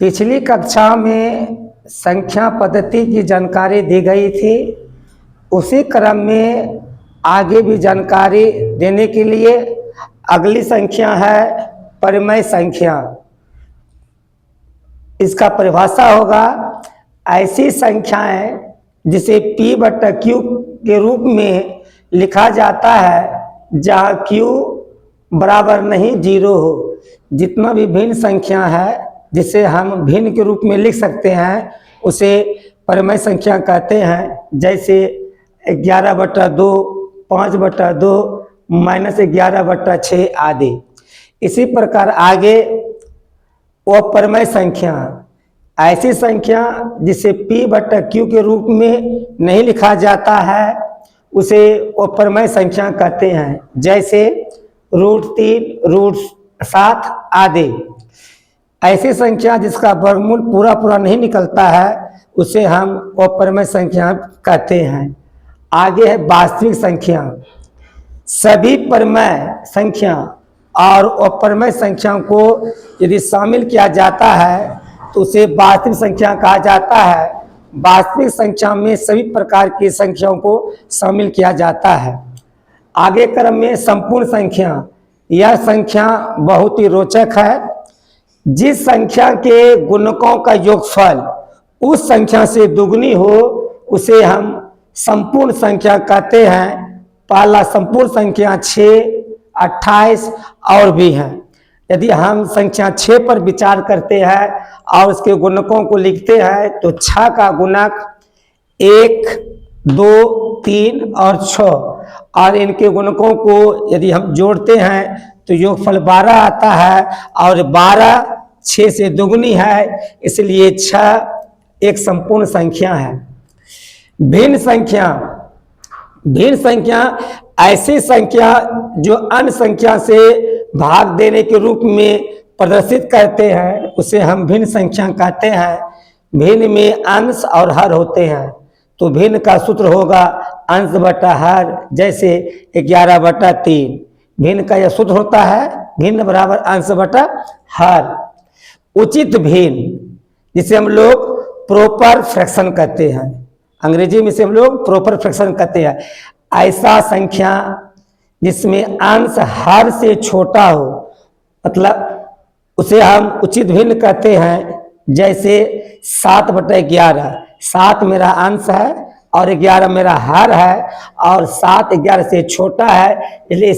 पिछली कक्षा में संख्या पद्धति की जानकारी दी गई थी। उसी क्रम में आगे भी जानकारी देने के लिए अगली संख्या है परिमेय संख्या। इसका परिभाषा होगा ऐसी संख्याएं जिसे p/q के रूप में लिखा जाता है जहाँ q बराबर नहीं 0 हो। जितना भी भिन्न संख्या है जिसे हम भिन्न के रूप में लिख सकते हैं उसे परिमेय संख्या कहते हैं। जैसे 11/2, 5/2, -11/6 आदि। इसी प्रकार आगे वो परिमेय संख्या ऐसी संख्या जिसे p/q के रूप में नहीं लिखा जाता है उसे वो परिमेय संख्या कहते हैं। जैसे √3, √7 आदि। ऐसी संख्या जिसका वर्गमूल पूरा नहीं निकलता है उसे हम अपरिमेय संख्या कहते हैं। आगे है वास्तविक संख्या। सभी परिमेय संख्या और अपरिमेय संख्या को यदि शामिल किया जाता है तो उसे वास्तविक संख्या कहा जाता है। वास्तविक संख्या में सभी प्रकार की संख्याओं को शामिल किया जाता है। आगे क्रम में संपूर्ण संख्या। यह संख्या बहुत ही रोचक है। जिस संख्या के गुणकों का योगफल उस संख्या से दुगनी हो उसे हम संपूर्ण संख्या कहते हैं। पहला संपूर्ण संख्या 6, 28 और भी हैं। यदि हम संख्या 6 पर विचार करते हैं और उसके गुणकों को लिखते हैं तो 6 का गुणक 1, 2, 3 और 6 और इनके गुणकों को यदि हम जोड़ते हैं तो योगफल 12 आता है और 12 6 से दुगनी है, इसलिए 6 एक संपूर्ण संख्या है। भिन्न संख्या ऐसी संख्या जो अन्य संख्या से भाग देने के रूप में प्रदर्शित करते हैं उसे हम भिन्न संख्या कहते हैं। भिन्न में अंश और हर होते हैं तो भिन्न का सूत्र होगा अंश बटा हर। जैसे 11/3 भिन्न का यह सूत्र होता है भिन्न बराबर अंश बटा हर। उचित भिन्न जिसे हम लोग प्रॉपर फ्रैक्शन कहते हैं, अंग्रेजी में से हम लोग प्रॉपर फ्रैक्शन कहते हैं। ऐसा संख्या जिसमें अंश हर से छोटा हो मतलब उसे हम उचित भिन्न कहते हैं। जैसे 7/11, 7 मेरा अंश है और 11 मेरा हर है और 7 11 से छोटा है, इसलिए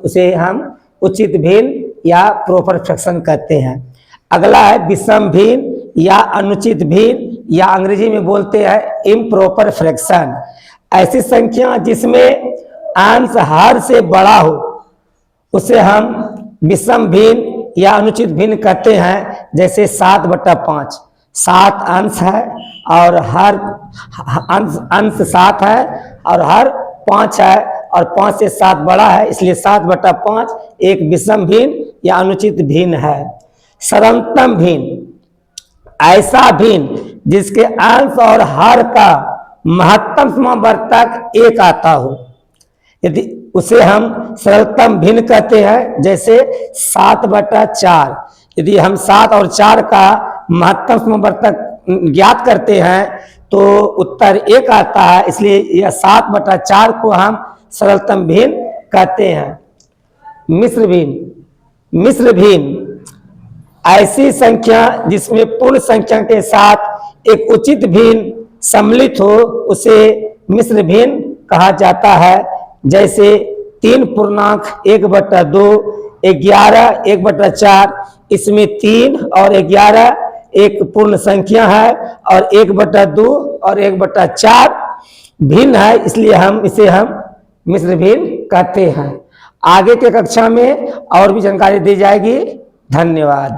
उसे हम उचित भिन्न या प्रॉपर फ्रैक्शन कहते हैं। अगला है विषम भिन्न या अनुचित भिन्न या अंग्रेजी में बोलते हैं इम्प्रॉपर फ्रैक्शन। ऐसी संख्या जिसमें अंश हर से बड़ा हो उसे हम विषम भिन्न या अनुचित भिन्न कहते हैं। जैसे 7/5, 7 अंश है और हर अंश 7 है और हर 5 है और 5 से 7 बड़ा है, इसलिए 7/5 एक विषम भिन्न या अनुचित भिन्न है। सरलतम भिन्न ऐसा भिन्न जिसके अंश और हर का महत्तम समावर्तक 1 आता हो, यदि उसे हम सरलतम भिन्न कहते हैं। जैसे 7/4 यदि हम 7 और 4 का महत्तम समावर्तक ज्ञात करते हैं तो उत्तर 1 आता है, इसलिए यह 7/4 को हम सरलतम भिन्न कहते हैं। मिश्र भिन्न ऐसी संख्या जिसमें पूर्ण संख्या के साथ एक उचित भिन्न सम्मिलित हो उसे मिश्र भिन्न कहा जाता है। जैसे 3.1/2, 11 1/4, इसमें 3 और 11 एक पूर्ण संख्या है और 1/2 और 1/4 भिन्न है, इसलिए इसे हम मिश्र भिन्न कहते हैं। आगे के कक्षा में और भी जानकारी दी जाएगी। धन्यवाद।